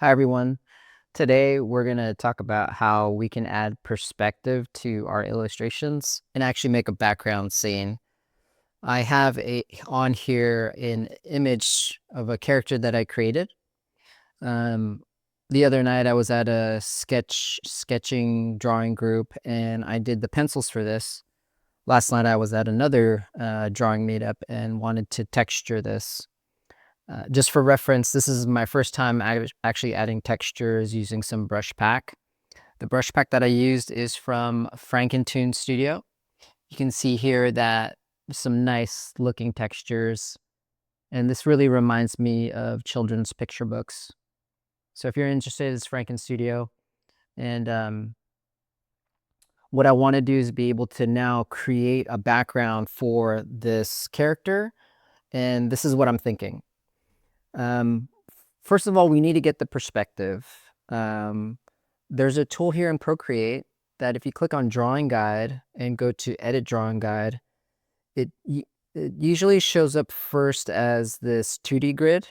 Hi, everyone. Today, we're going to talk about how we can add perspective to our illustrations and actually make a background scene. I have on here an image of a character that I created. The other night, I was at a sketching drawing group, and I did the pencils for this. Last night, I was at another drawing meetup and wanted to texture this. Just for reference, this is my first time actually adding textures using some brush pack. The brush pack that I used is from Frankentoon Studio. You can see here that some nice looking textures, and this really reminds me of children's picture books. So if you're interested, it's Franken Studio, and what I want to do is be able to now create a background for this character, and this is what I'm thinking. Um, First of all, we need to get the perspective. There's a tool here in Procreate that if you click on Drawing Guide and go to Edit Drawing Guide, it usually shows up first as this 2D grid.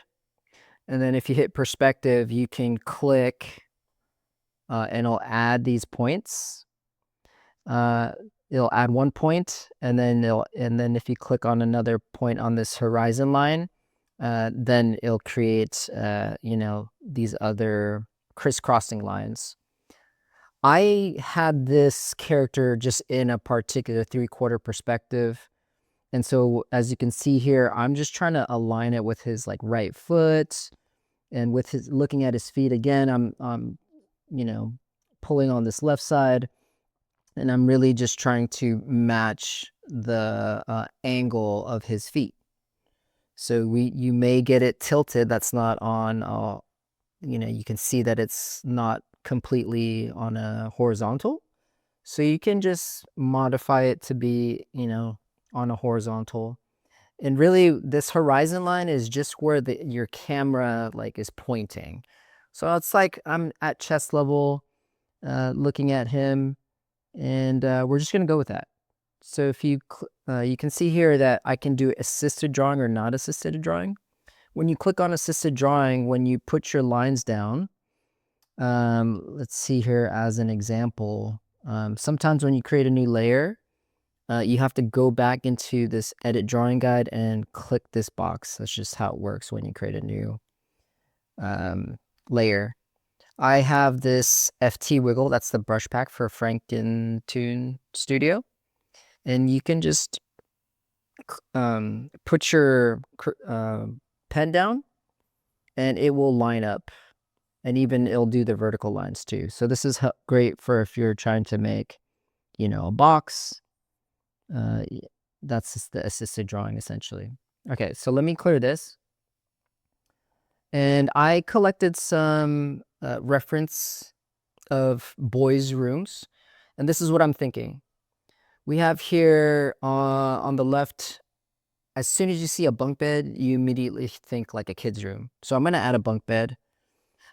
And then if you hit perspective, you can click and it'll add these points. It'll add one point, and then if you click on another point on this horizon line, then it'll create, these other crisscrossing lines. I had this character just in a particular 3/4 perspective. And so as you can see here, I'm just trying to align it with his like right foot, and with his looking at his feet again, I'm pulling on this left side, and I'm really just trying to match the angle of his feet. So you may get it tilted. That's not on, you can see that it's not completely on a horizontal. So you can just modify it to be, on a horizontal. And really, this horizon line is just where your camera like is pointing. So it's like I'm at chest level, looking at him, and we're just gonna go with that. So if you can see here that I can do assisted drawing or not assisted drawing. When you click on assisted drawing, when you put your lines down, let's see here as an example. Sometimes when you create a new layer, you have to go back into this edit drawing guide and click this box. That's just how it works when you create a new layer. I have this FT Wiggle. That's the brush pack for Frankentoon Studio. And you can just put your pen down and it will line up, and even it'll do the vertical lines too. So this is great for if you're trying to make, a box. That's just the assisted drawing essentially. Okay, so let me clear this. And I collected some reference of boys' rooms, and this is what I'm thinking. We have here on the left, as soon as you see a bunk bed, you immediately think like a kid's room. So I'm going to add a bunk bed.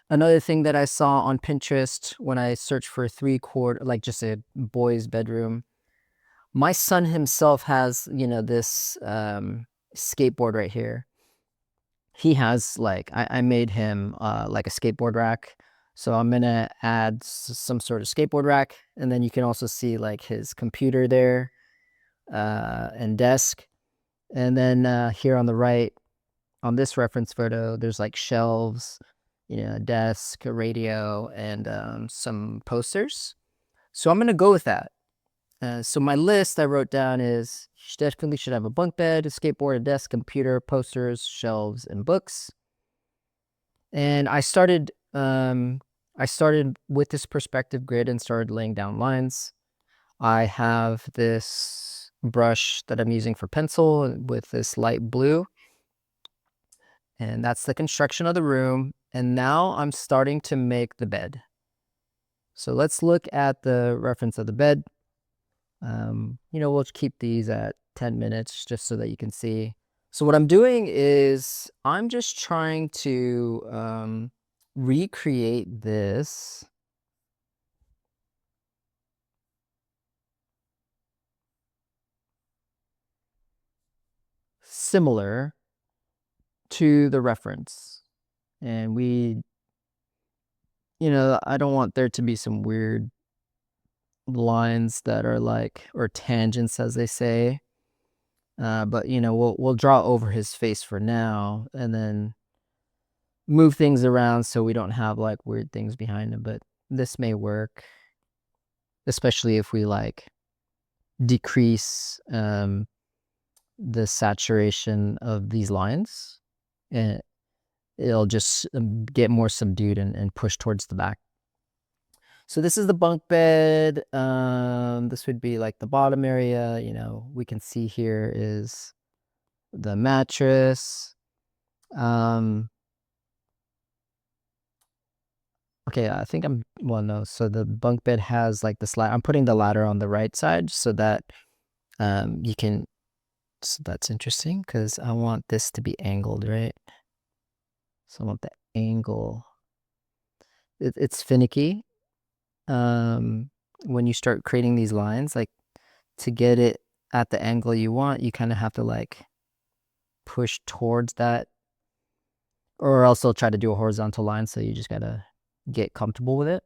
Another thing that I saw on Pinterest when I searched for 3/4, like just a boy's bedroom, my son himself has, this skateboard right here. He has like, I made him like a skateboard rack. So I'm going to add some sort of skateboard rack. And then you can also see like his computer there and desk. And then here on the right, on this reference photo, there's like shelves, a desk, a radio, and some posters. So I'm going to go with that. So my list I wrote down is definitely should have a bunk bed, a skateboard, a desk, computer, posters, shelves, and books. And I started with this perspective grid and started laying down lines. I have this brush that I'm using for pencil with this light blue. And that's the construction of the room. And now I'm starting to make the bed. So let's look at the reference of the bed. We'll keep these at 10 minutes just so that you can see. So what I'm doing is I'm just trying to recreate this similar to the reference. And we I don't want there to be some weird lines that are like, or tangents as they say. But we'll draw over his face for now, and then move things around so we don't have like weird things behind him. But this may work, especially if we like decrease the saturation of these lines, and it'll just get more subdued and push towards the back. So this is the bunk bed. This would be like the bottom area. We can see here is the mattress. Okay, I think well, no. So the bunk bed has like this ladder. I'm putting the ladder on the right side so that you can, so that's interesting because I want this to be angled, right? So I want the angle. It's finicky. When you start creating these lines, like to get it at the angle you want, you kind of have to like push towards that, or else they'll try to do a horizontal line. So you just gotta get comfortable with it.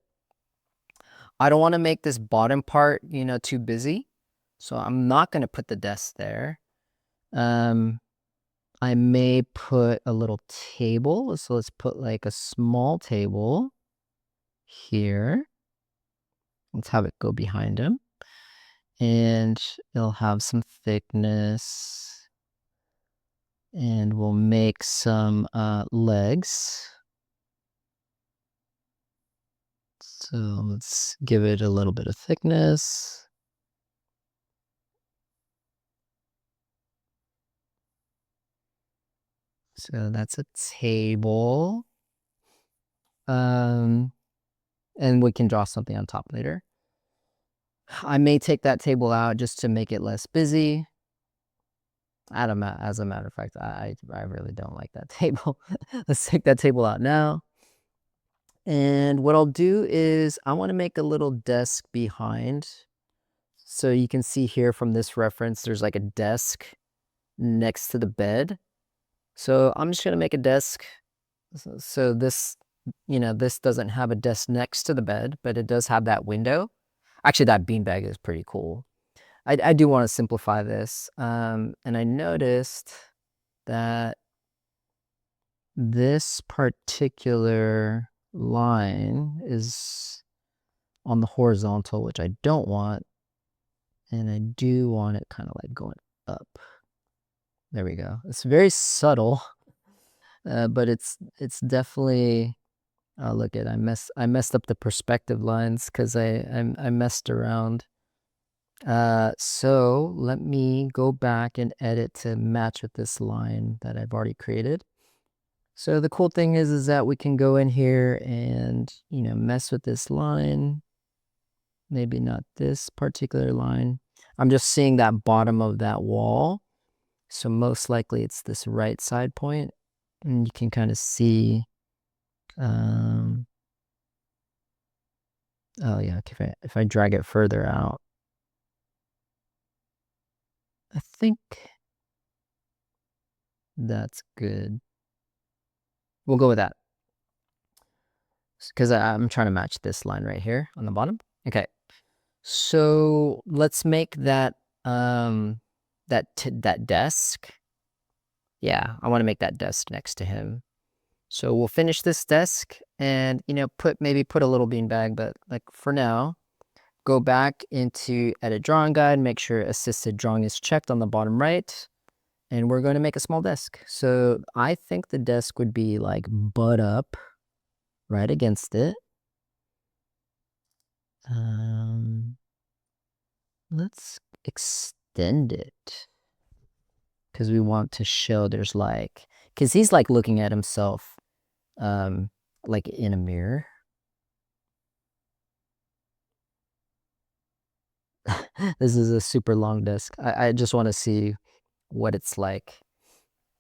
I don't want to make this bottom part, too busy. So I'm not going to put the desk there. I may put a little table. So let's put like a small table here. Let's have it go behind him. And it'll have some thickness. And we'll make some legs. So let's give it a little bit of thickness. So that's a table. And we can draw something on top later. I may take that table out just to make it less busy. As a matter of fact, I really don't like that table. Let's take that table out now. And what I'll do is I want to make a little desk behind. So you can see here from this reference, there's like a desk next to the bed. So I'm just going to make a desk. So this, this doesn't have a desk next to the bed, but it does have that window. Actually, that beanbag is pretty cool. I do want to simplify this. And I noticed that this particular line is on the horizontal, which I don't want. And I do want it kind of like going up. There we go. It's very subtle, but it's definitely. Oh, look at I messed up the perspective lines because I messed around. So let me go back and edit to match with this line that I've already created. So the cool thing is that we can go in here and, mess with this line. Maybe not this particular line. I'm just seeing that bottom of that wall. So most likely it's this right side point. And you can kind of see, oh yeah, okay, if I drag it further out, I think that's good. We'll go with that. Because I'm trying to match this line right here on the bottom. Okay. So let's make that that desk. Yeah, I want to make that desk next to him. So we'll finish this desk and maybe put a little beanbag, but like for now, go back into edit drawing guide, make sure assisted drawing is checked on the bottom right. And we're going to make a small desk. So I think the desk would be like butt up right against it. Let's extend it because we want to show there's like, because he's like looking at himself like in a mirror. This is a super long desk. I just want to see what it's like.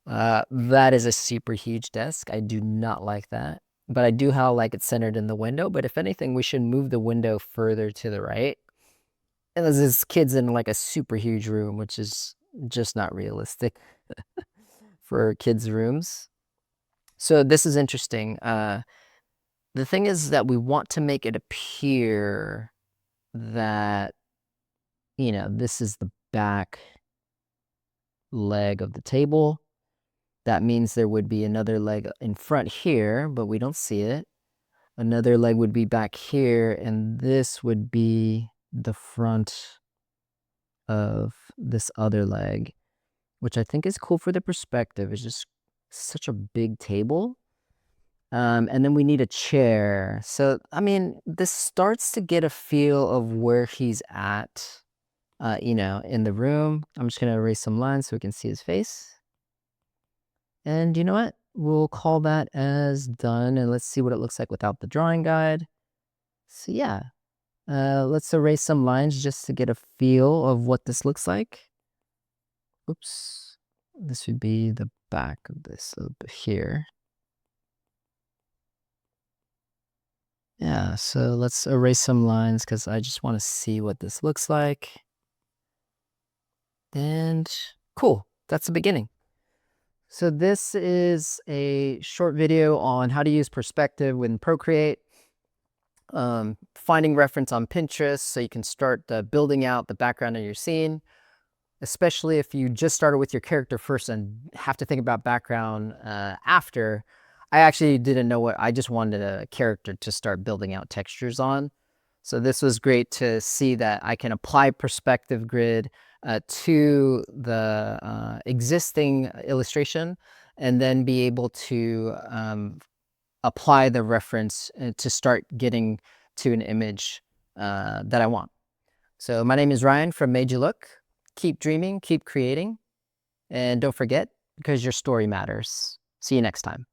That is a super huge desk. I do not like that. But I do how like it's centered in the window. But if anything, we should move the window further to the right. And this kid's in like a super huge room, which is just not realistic for kids' rooms. So this is interesting. The thing is that we want to make it appear that, this is the back leg of the table. That means there would be another leg in front here, but we don't see it. Another leg would be back here, and this would be the front of this other leg, which I think is cool for the perspective. It's just such a big table. And then we need a chair. So, I mean, this starts to get a feel of where he's at, in the room. I'm just going to erase some lines so we can see his face. And you know what? We'll call that as done. And let's see what it looks like without the drawing guide. So yeah, let's erase some lines just to get a feel of what this looks like. Oops. This would be the back of this over here. Yeah, so let's erase some lines because I just want to see what this looks like. And cool, that's the beginning. So this is a short video on how to use perspective in Procreate. Finding reference on Pinterest so you can start building out the background of your scene, especially if you just started with your character first and have to think about background after. I actually didn't know I just wanted a character to start building out textures on. So this was great to see that I can apply perspective grid to the existing illustration and then be able to apply the reference to start getting to an image that I want. So my name is Ryan from Made You Look. Keep dreaming, keep creating, and don't forget, because your story matters. See you next time.